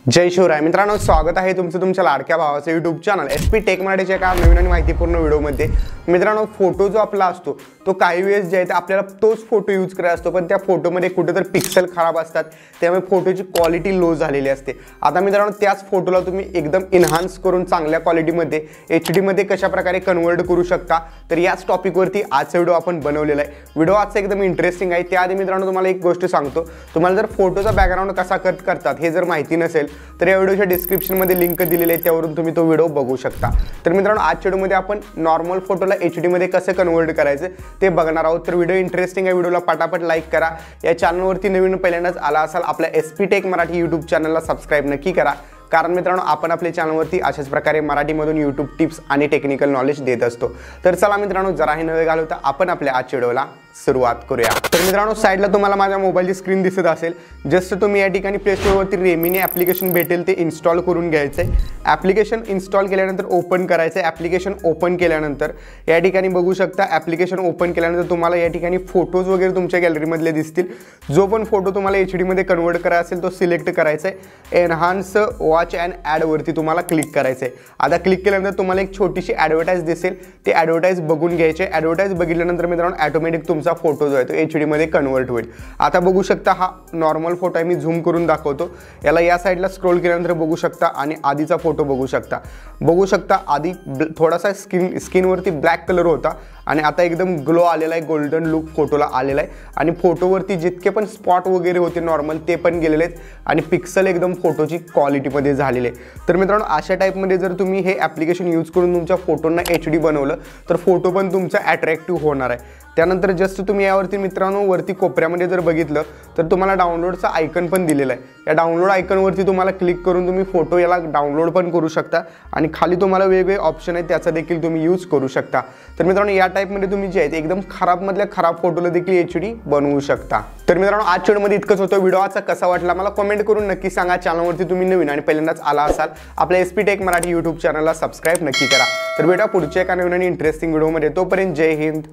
जय शिवराय मित्रांनो, स्वागत आहे तुमचं तुमच्या लाडक्या भावाचं यूट्यूब चॅनल SP टेक मराठीच्या एका नवीन आणि माहितीपूर्ण व्हिडिओमध्ये। मित्रांनो, फोटो जो आपला असतो तो काही वेळेस जे आहे आपल्याला तोच फोटो यूज करायचा असतो, पण त्या फोटोमध्ये कुठेतरी पिक्सल खराब असतात, त्यामुळे फोटोची क्वालिटी लो झालेली असते। आता मित्रांनो, त्याच फोटोला तुम्ही एकदम एनहान्स करून चांगल्या क्वालिटीमध्ये HD मध्ये कशा प्रकारे कन्वर्ट करू शकता, तर याच टॉपिकवरती आजचा व्हिडिओ आपण बनवलेला आहे। व्हिडिओ आजचा एकदम इंटरेस्टिंग आहे। त्याआधी मित्रांनो तुम्हाला एक गोष्ट सांगतो, तुम्हाला जर फोटोचा बॅकग्राऊंड कसा कट करतात हे जर माहिती नसेल तर या व्हिडिओच्या डिस्क्रिप्शन मध्ये लिंक दिलेली आहे, त्यावरून तुम्ही तो व्हिडिओ बघू शकता। तर मित्रांनो, आजच्या व्हिडिओमध्ये आपण नॉर्मल फोटोला HD मध्ये कसे कन्वर्ट करायचे ते बघणार आहोत। तर व्हिडिओ इंटरेस्टिंग आहे, व्हिडिओला पटापट लाईक करा। या चॅनलवरती नवीन पहिल्यांदाच आला असाल आपल्या SP टेक मराठी यूट्यूब चॅनलला सबस्क्राइब नक्की करा, कारण मित्रांनो आपण आपल्या चॅनलवरती अशाच प्रकारे मराठीमधून यूट्यूब टिप्स आणि टेक्निकल नॉलेज देत असतो। तर चला मित्रांनो, जराही न वेळ घालवता आपण आपल्या आजच्या व्हिडिओला सुरुवात करूया। तर मित्रांनो, साइडला तुम्हाला माझ्या मोबाईलची स्क्रीन दिसत असेल। जस्ट तुम्ही या ठिकाणी प्ले स्टोअरवरती रेमिनी ॲप्लिकेशन भेटेल ते इन्स्टॉल करून घ्यायचं आहे। ॲप्लिकेशन इन्स्टॉल केल्यानंतर ओपन करायचं आहे। ॲप्लिकेशन ओपन केल्यानंतर या ठिकाणी बघू शकता, ॲप्लिकेशन ओपन केल्यानंतर तुम्हाला या ठिकाणी फोटोज वगैरे तुमच्या गॅलरीमधले दिसतील। जो पण फोटो तुम्हाला HD मध्ये कन्वर्ट करायचा असेल तो सिलेक्ट करायचा आहे। एनहान्स वॉच अँड ॲड वरती तुम्हाला क्लिक करायचं आहे। आता क्लिक केल्यानंतर तुम्हाला एक छोटीशी ॲडव्हर्टाइज दिसेल, ते ॲडव्हर्टाइज बघून घ्यायचे। ॲडव्हर्टाइज बघितल्यानंतर मित्रांनो ऑटोमॅटिक तुमचा फोटो जो आहे तो HD मध्ये कन्वर्ट होईल। आता बघू शकता, हा नॉर्मल फोटो आहे, मी झूम करून दाखवतो। याला या साईडला स्क्रोल केल्यानंतर बघू शकता आणि आधीचा फोटो बघू शकता। आधी थोडासा स्किनवरती ब्लॅक कलर होता आणि आता एकदम ग्लो आलेला आहे, गोल्डन लुक फोटोला आलेला आहे। आणि फोटोवरती जितके पण स्पॉट वगैरे होते नॉर्मल ते पण गेलेले आहेत आणि पिक्सल एकदम फोटोची क्वालिटीमध्ये झालेले आहे। तर मित्रांनो, अशा टाईपमध्ये जर तुम्ही हे ॲप्लिकेशन यूज करून तुमच्या फोटोंना HD बनवलं तर फोटो पण तुमचा अट्रॅक्टिव्ह होणार आहे। त्यानंतर जस्ट तुम्ही यावरती मित्रांनो वरती कोपऱ्यामध्ये जर बघितलं तर तुम्हाला डाउनलोडचा आयकन पण दिलेला आहे। या डाउनलोड आयकनवरती तुम्हाला क्लिक करून तुम्ही फोटो याला डाउनलोड पण करू शकता आणि खाली तुम्हाला वेगवेगळे ऑप्शन आहेत, त्याचा देखील तुम्ही यूज करू शकता। तर मित्रांनो, या टाईपमध्ये तुम्ही जे आहे एकदम खराबमधल्या खराब फोटोला देखील HD बनवू शकता। तर मित्रांनो, आजच्या व्हिडिओमध्ये इतकंच होतं। व्हिडिओ आजचा कसा वाटला मला कमेंट करून नक्की सांगा। चॅनलवरती तुम्ही नवीन आणि पहिल्यांदाच आला असाल आपल्या SP टेक मराठी यूट्यूब चॅनलला सबस्क्राइब नक्की करा। तर भेटा पुढच्या एका नवीन आणि इंटरेस्टिंग व्हिडिओमध्ये। तोपर्यंत जय हिंद,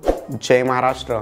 जय महाराष्ट्र।